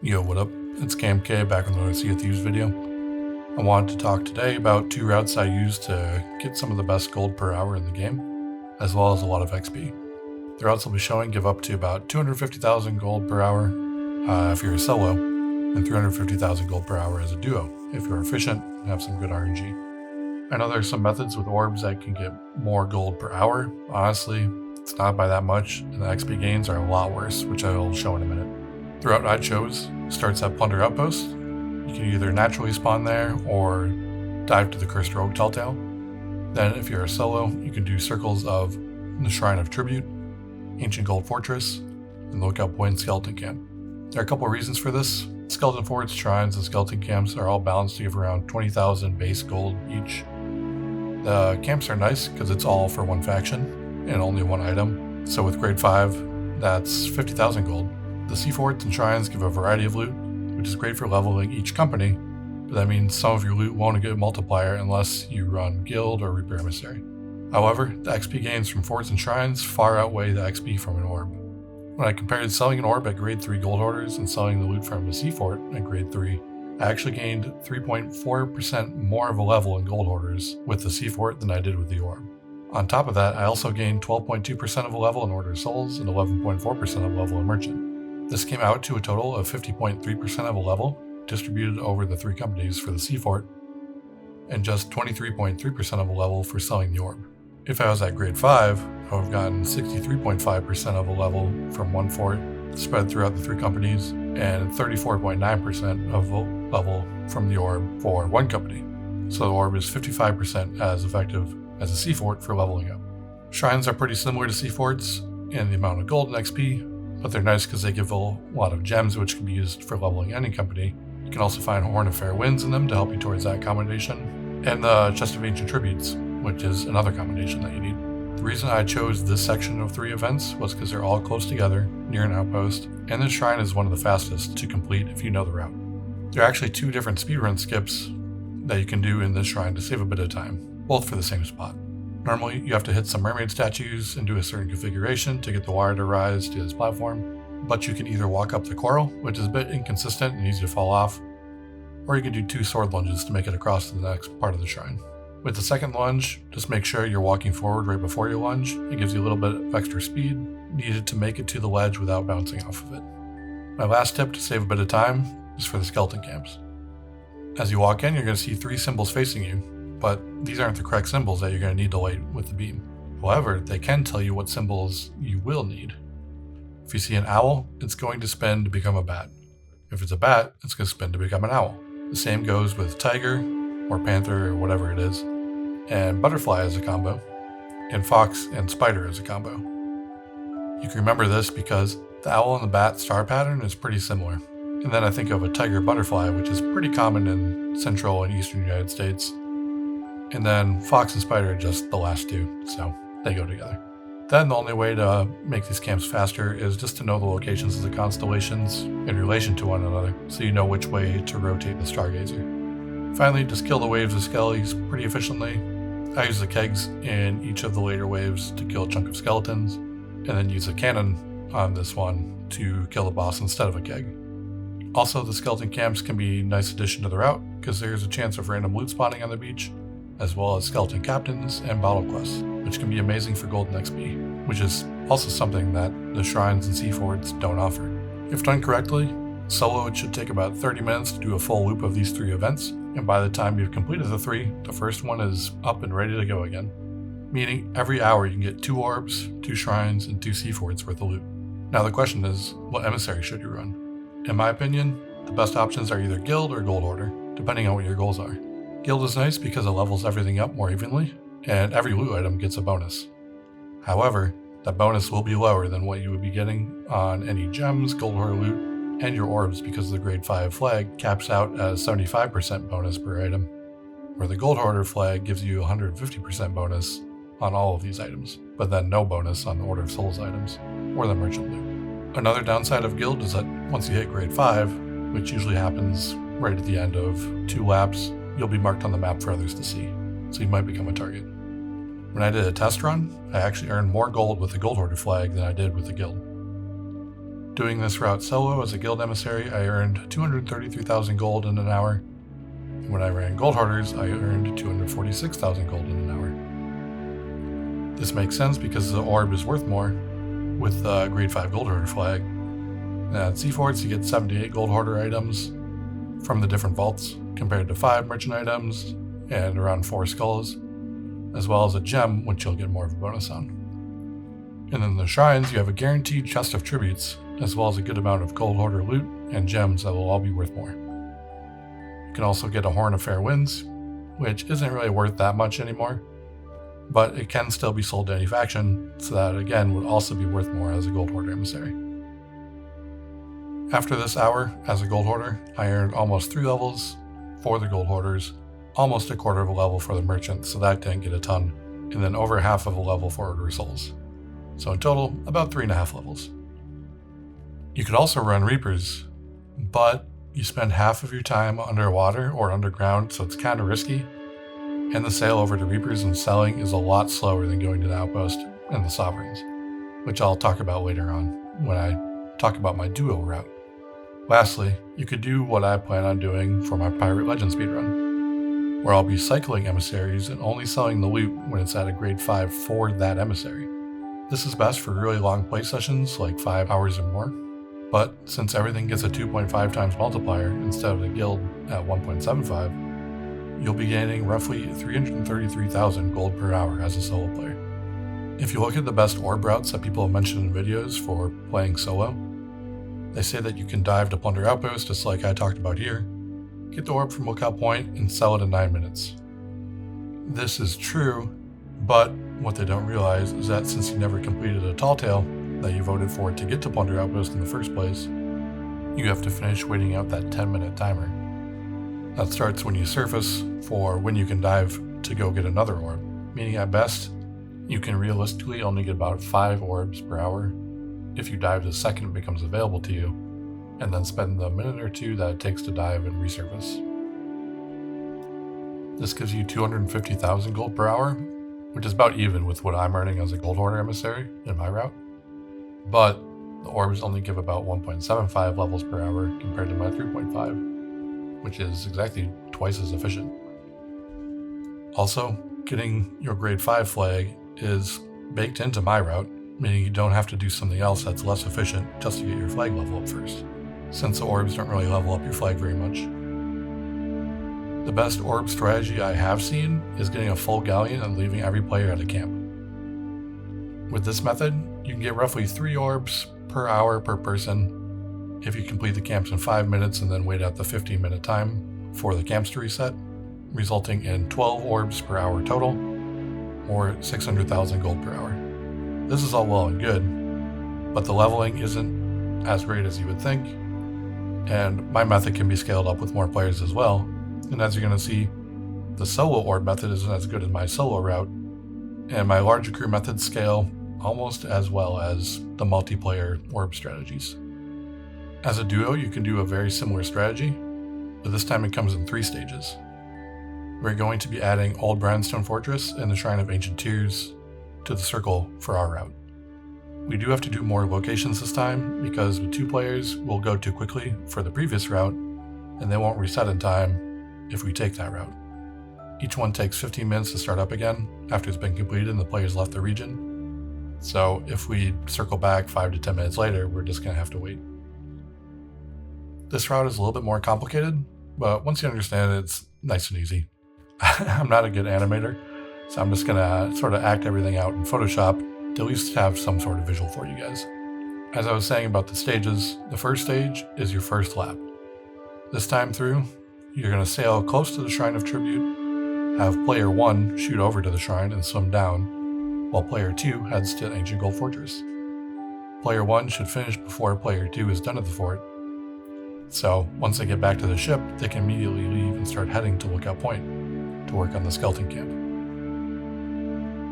Yo, what up? It's KMK back with another Sea of Thieves video. I wanted to talk today about two routes I use to get some of the best gold per hour in the game, as well as a lot of XP. The routes I'll be showing give up to about 250,000 gold per hour if you're a solo, and 350,000 gold per hour as a duo if you're efficient and have some good RNG. I know there's some methods with orbs that can get more gold per hour. Honestly, it's not by that much, and the XP gains are a lot worse, which I'll show in a minute. The route I chose starts at Plunder Outpost. You can either naturally spawn there or dive to the Cursed Rogue Telltale. Then if you're a solo, you can do circles of the Shrine of Tribute, Ancient Gold Fortress, and Lookout Point Skeleton Camp. There are a couple of reasons for this. Skeleton Forts, Shrines, and Skeleton Camps are all balanced to give around 20,000 base gold each. The camps are nice because it's all for one faction and only one item. So with grade 5, that's 50,000 gold. The Sea Forts and Shrines give a variety of loot, which is great for leveling each company, but that means some of your loot won't get a multiplier unless you run Guild or Reaper Emissary. However, the XP gains from Forts and Shrines far outweigh the XP from an orb. When I compared selling an orb at grade 3 gold hoarders and selling the loot from a Sea Fort at grade 3, I actually gained 3.4% more of a level in gold hoarders with the Sea Fort than I did with the orb. On top of that, I also gained 12.2% of a level in Order of Souls and 11.4% of a level in Merchant. This came out to a total of 50.3% of a level, distributed over the 3 companies for the Sea Fort, and just 23.3% of a level for selling the orb. If I was at grade 5, I would have gotten 63.5% of a level from one fort, spread throughout the 3 companies, and 34.9% of a level from the orb for one company. So the orb is 55% as effective as a Sea Fort for leveling up. Shrines are pretty similar to Sea Forts in the amount of gold and XP, but they're nice because they give a lot of gems which can be used for leveling any company. You can also find Horn of Fair Winds in them to help you towards that combination, and the Chest of Ancient Tributes, which is another combination that you need. The reason I chose this section of 3 events was because they're all close together, near an outpost, and the shrine is one of the fastest to complete if you know the route. There are actually 2 different speedrun skips that you can do in this shrine to save a bit of time, both for the same spot. Normally, you have to hit some mermaid statues and do a certain configuration to get the water to rise to this platform, but you can either walk up the coral, which is a bit inconsistent and easy to fall off, or you can do 2 sword lunges to make it across to the next part of the shrine. With the second lunge, just make sure you're walking forward right before your lunge. It gives you a little bit of extra speed needed to make it to the ledge without bouncing off of it. My last tip to save a bit of time is for the skeleton camps. As you walk in, you're going to see 3 symbols facing you, but these aren't the correct symbols that you're going to need to light with the beam. However, they can tell you what symbols you will need. If you see an owl, it's going to spin to become a bat. If it's a bat, it's going to spin to become an owl. The same goes with tiger, or panther, or whatever it is, and butterfly as a combo, and fox and spider as a combo. You can remember this because the owl and the bat star pattern is pretty similar. And then I think of a tiger butterfly, which is pretty common in central and eastern United States. And then fox and spider are just the last 2, so they go together. Then the only way to make these camps faster is just to know the locations of the constellations in relation to one another, so you know which way to rotate the stargazer. Finally, just kill the waves of skellies pretty efficiently. I use the kegs in each of the later waves to kill a chunk of skeletons, and then use a cannon on this one to kill the boss instead of a keg. Also, the skeleton camps can be a nice addition to the route, because there's a chance of random loot spawning on the beach, as well as skeleton captains and bottle quests, which can be amazing for gold and XP, which is also something that the shrines and sea forts don't offer. If done correctly, solo it should take about 30 minutes to do a full loop of these 3 events, and by the time you've completed the 3, the first one is up and ready to go again. Meaning every hour you can get 2 orbs, 2 shrines, and 2 sea forts worth of loot. Now the question is, what emissary should you run? In my opinion, the best options are either Guild or Gold Hoarder, depending on what your goals are. Guild is nice because it levels everything up more evenly, and every loot item gets a bonus. However, that bonus will be lower than what you would be getting on any gems, gold hoarder loot, and your orbs because the grade 5 flag caps out as 75% bonus per item, where the gold hoarder flag gives you 150% bonus on all of these items, but then no bonus on the Order of Souls items, or the merchant loot. Another downside of Guild is that once you hit grade 5, which usually happens right at the end of 2 laps, you'll be marked on the map for others to see, so you might become a target. When I did a test run, I actually earned more gold with the Gold Hoarder flag than I did with the Guild. Doing this route solo as a guild emissary, I earned 233,000 gold in an hour. And when I ran gold hoarders, I earned 246,000 gold in an hour. This makes sense because the orb is worth more with the grade 5 gold hoarder flag. And at Sea Forts, you get 78 gold hoarder items from the different vaults, compared to 5 merchant items and around 4 skulls, as well as a gem, which you'll get more of a bonus on. And then the shrines, you have a guaranteed chest of tributes, as well as a good amount of gold hoarder loot and gems that will all be worth more. You can also get a Horn of Fair Winds, which isn't really worth that much anymore, but it can still be sold to any faction, so that again would also be worth more as a gold hoarder emissary. After this hour as a gold hoarder, I earned almost 3 levels for the gold hoarders, almost a quarter of a level for the merchants, so that didn't get a ton, and then over half of a level for order souls. So in total, about 3.5 levels. You could also run Reapers, but you spend half of your time underwater or underground, so it's kind of risky, and the sail over to Reapers and selling is a lot slower than going to the Outpost and the Sovereigns, which I'll talk about later on when I talk about my duo route. Lastly, you could do what I plan on doing for my Pirate Legend speedrun, where I'll be cycling emissaries and only selling the loot when it's at a grade 5 for that emissary. This is best for really long play sessions, like 5 hours or more, but since everything gets a 2.5 times multiplier instead of the guild at 1.75, you'll be gaining roughly 333,000 gold per hour as a solo player. If you look at the best orb routes that people have mentioned in videos for playing solo, they say that you can dive to Plunder Outpost, just like I talked about here, get the orb from Lookout Point, and sell it in 9 minutes. This is true, but what they don't realize is that since you never completed a tall tale that you voted for to get to Plunder Outpost in the first place, you have to finish waiting out that 10-minute timer. That starts when you surface for when you can dive to go get another orb, meaning at best, you can realistically only get about 5 orbs per hour if you dive the second it becomes available to you, and then spend the minute or 2 that it takes to dive and resurface. This gives you 250,000 gold per hour, which is about even with what I'm earning as a gold hoarder emissary in my route. But the orbs only give about 1.75 levels per hour compared to my 3.5, which is exactly twice as efficient. Also, getting your grade 5 flag is baked into my route, meaning you don't have to do something else that's less efficient just to get your flag level up first, since the orbs don't really level up your flag very much. The best orb strategy I have seen is getting a full galleon and leaving every player at a camp. With this method, you can get roughly 3 orbs per hour per person if you complete the camps in 5 minutes and then wait out the 15-minute time for the camps to reset, resulting in 12 orbs per hour total, or 600,000 gold per hour. This is all well and good, but the leveling isn't as great as you would think, and my method can be scaled up with more players as well, and as you're going to see, the solo orb method isn't as good as my solo route, and my larger crew methods scale almost as well as the multiplayer orb strategies. As a duo, you can do a very similar strategy, but this time it comes in 3 stages. We're going to be adding Old Brownstone Fortress and the Shrine of Ancient Tears to the circle for our route. We do have to do more locations this time because with 2 players we'll go too quickly for the previous route and they won't reset in time if we take that route. Each one takes 15 minutes to start up again after it's been completed and the players left the region. So if we circle back 5 to 10 minutes later, we're just going to have to wait. This route is a little bit more complicated, but once you understand it, it's nice and easy. I'm not a good animator, so I'm just going to sort of act everything out in Photoshop to at least have some sort of visual for you guys. As I was saying about the stages, the first stage is your first lap. This time through, you're going to sail close to the Shrine of Tribute, have player 1 shoot over to the shrine and swim down, while player 2 heads to Ancient Gold Fortress. Player 1 should finish before player 2 is done at the fort, so once they get back to the ship, they can immediately leave and start heading to Lookout Point to work on the skeleton camp.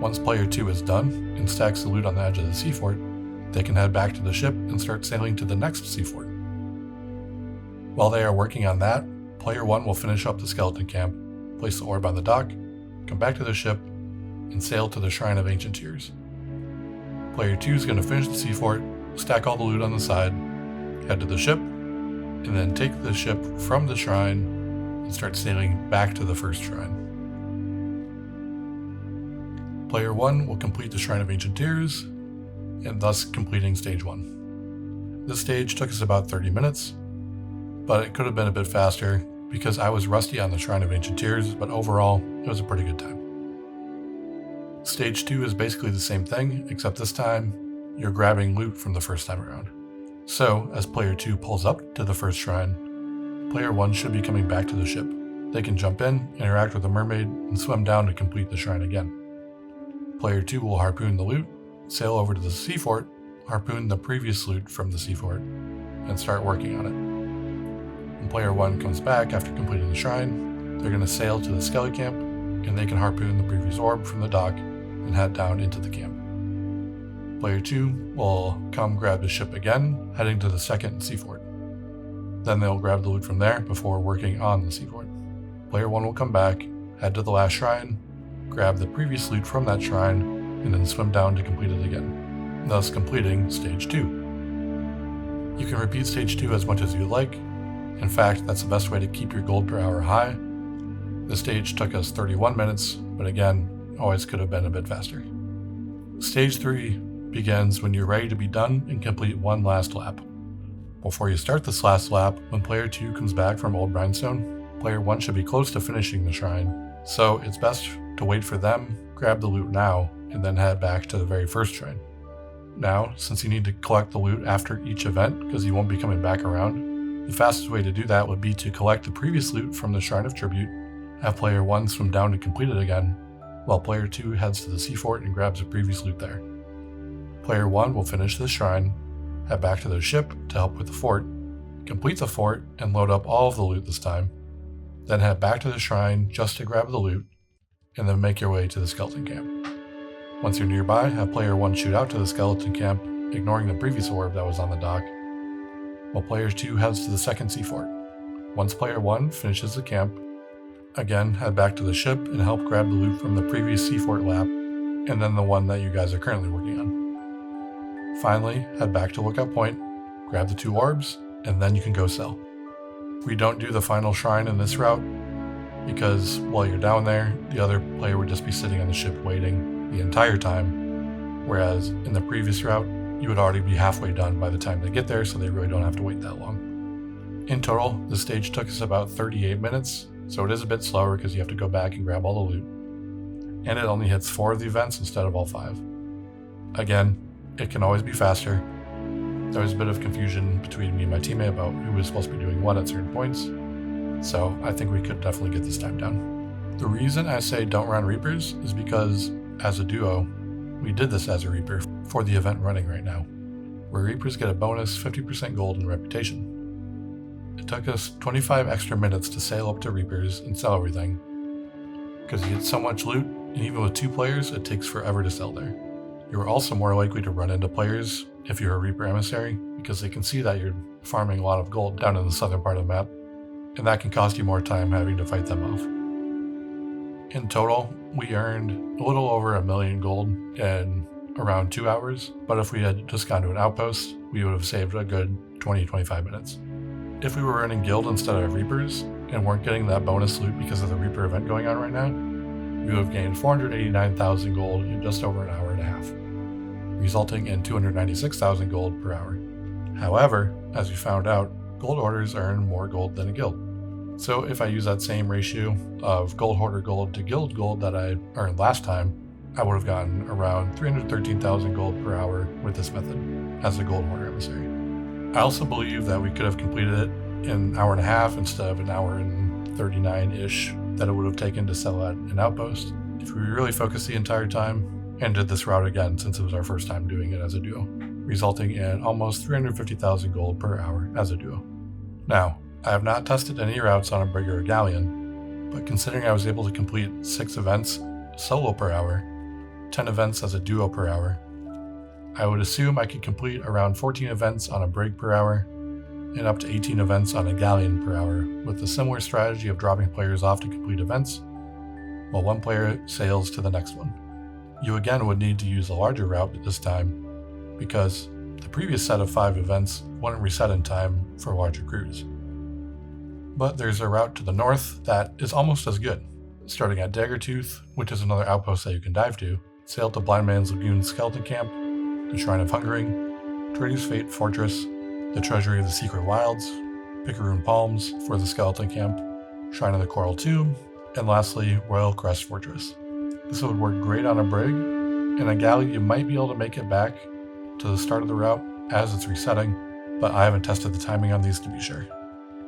Once player 2 is done and stacks the loot on the edge of the sea fort, they can head back to the ship and start sailing to the next sea fort. While they are working on that, player 1 will finish up the skeleton camp, place the orb on the dock, come back to the ship, and sail to the Shrine of Ancient Tears. Player 2 is going to finish the sea fort, stack all the loot on the side, head to the ship, and then take the ship from the shrine and start sailing back to the first shrine. Player 1 will complete the Shrine of Ancient Tears, and thus completing stage 1. This stage took us about 30 minutes, but it could have been a bit faster because I was rusty on the Shrine of Ancient Tears, but overall, it was a pretty good time. Stage 2 is basically the same thing, except this time, you're grabbing loot from the first time around. So, as player 2 pulls up to the first shrine, player 1 should be coming back to the ship. They can jump in, interact with the mermaid, and swim down to complete the shrine again. Player 2 will harpoon the loot, sail over to the sea fort, harpoon the previous loot from the sea fort, and start working on it. When player 1 comes back after completing the shrine, they're going to sail to the skelly camp, and they can harpoon the previous orb from the dock and head down into the camp. Player 2 will come grab the ship again, heading to the second sea fort. Then they'll grab the loot from there before working on the sea fort. Player 1 will come back, head to the last shrine, grab the previous loot from that shrine, and then swim down to complete it again, thus completing stage 2. You can repeat stage 2 as much as you like. In fact, that's the best way to keep your gold per hour high. This stage took us 31 minutes, but again, always could have been a bit faster. Stage 3 begins when you're ready to be done and complete one last lap. Before you start this last lap, when player 2 comes back from Old Brimstone, player 1 should be close to finishing the shrine, so it's best to wait for them, grab the loot now, and then head back to the very first shrine. Now, since you need to collect the loot after each event because you won't be coming back around, the fastest way to do that would be to collect the previous loot from the Shrine of Tribute, have player 1 swim down to complete it again, while player 2 heads to the sea fort and grabs the previous loot there. Player 1 will finish the shrine, head back to their ship to help with the fort, complete the fort and load up all of the loot this time, then head back to the shrine just to grab the loot, and then make your way to the skeleton camp. Once you're nearby, have player 1 shoot out to the skeleton camp, ignoring the previous orb that was on the dock, while player 2 heads to the second sea fort. Once player 1 finishes the camp, again head back to the ship and help grab the loot from the previous sea fort lap, and then the one that you guys are currently working on. Finally, head back to Lookout Point, grab the 2 orbs, and then you can go sell. We don't do the final shrine in this route, because while you're down there, the other player would just be sitting on the ship waiting the entire time, whereas in the previous route, you would already be halfway done by the time they get there, so they really don't have to wait that long. In total, this stage took us about 38 minutes, so it is a bit slower because you have to go back and grab all the loot. And it only hits 4 of the events instead of all 5. Again, it can always be faster. There was a bit of confusion between me and my teammate about who was supposed to be doing what at certain points, so I think we could definitely get this time down. The reason I say don't run Reapers is because, as a duo, we did this as a Reaper for the event running right now, where Reapers get a bonus 50% gold and reputation. It took us 25 extra minutes to sail up to Reapers and sell everything, because you get so much loot, and even with 2 players, it takes forever to sell there. You are also more likely to run into players if you're a Reaper emissary, because they can see that you're farming a lot of gold down in the southern part of the map, and that can cost you more time having to fight them off. In total, we earned a little over 1 million gold in around 2 hours, but if we had just gone to an outpost, we would have saved a good 20-25 minutes. If we were running guild instead of Reapers, and weren't getting that bonus loot because of the Reaper event going on right now, we would have gained 489,000 gold in just over an hour and a half, resulting in 296,000 gold per hour. However, as we found out, gold orders earn more gold than a guild. So if I use that same ratio of gold hoarder gold to guild gold that I earned last time, I would have gotten around 313,000 gold per hour with this method as a gold hoarder emissary. I also believe that we could have completed it in an hour and a half instead of an hour and 39-ish that it would have taken to sell at an outpost if we really focused the entire time and did this route again since it was our first time doing it as a duo, resulting in almost 350,000 gold per hour as a duo. Now, I have not tested any routes on a brig or a galleon, but considering I was able to complete 6 events solo per hour, 10 events as a duo per hour, I would assume I could complete around 14 events on a brig per hour and up to 18 events on a galleon per hour with a similar strategy of dropping players off to complete events while one player sails to the next one. You again would need to use a larger route at this time because The previous set of 5 events wouldn't reset in time for larger crews. But there's a route to the north that is almost as good. Starting at Daggertooth, which is another outpost that you can dive to, sail to Blind Man's Lagoon Skeleton Camp, the Shrine of Hungering, Trader's Fate Fortress, the Treasury of the Secret Wilds, Picaroon Palms for the Skeleton Camp, Shrine of the Coral Tomb, and lastly, Royal Crest Fortress. This would work great on a brig. In a galley, you might be able to make it back to the start of the route as it's resetting, but I haven't tested the timing on these to be sure.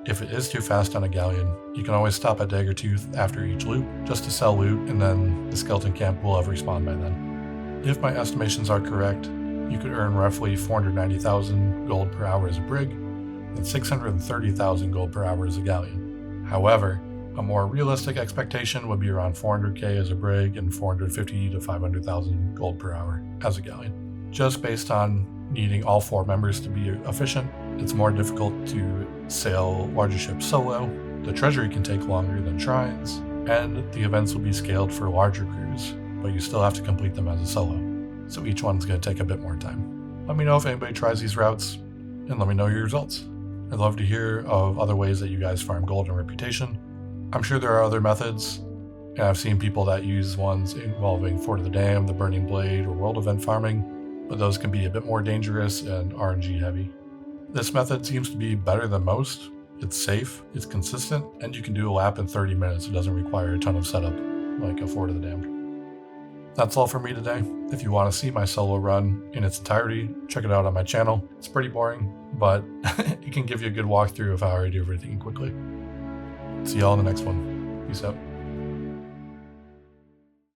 If it is too fast on a galleon, you can always stop at Daggertooth after each loop just to sell loot, and then the skeleton camp will have respawned by then. If my estimations are correct, you could earn roughly 490,000 gold per hour as a brig, and 630,000 gold per hour as a galleon. However, a more realistic expectation would be around 400k as a brig and 450 to 500,000 gold per hour as a galleon. Just based on needing all 4 members to be efficient, it's more difficult to sail larger ships solo, the treasury can take longer than shrines, and the events will be scaled for larger crews, but you still have to complete them as a solo, so each one's going to take a bit more time. Let me know if anybody tries these routes, and let me know your results. I'd love to hear of other ways that you guys farm gold and reputation. I'm sure there are other methods, and I've seen people that use ones involving Fort of the Dam, the Burning Blade, or world event farming, but those can be a bit more dangerous and RNG heavy. This method seems to be better than most. It's safe, it's consistent, and you can do a lap in 30 minutes. It doesn't require a ton of setup like a Fort of the Damned. That's all for me today. If you want to see my solo run in its entirety, check it out on my channel. It's pretty boring, but it can give you a good walkthrough of how I do everything quickly. See y'all in the next one. Peace out.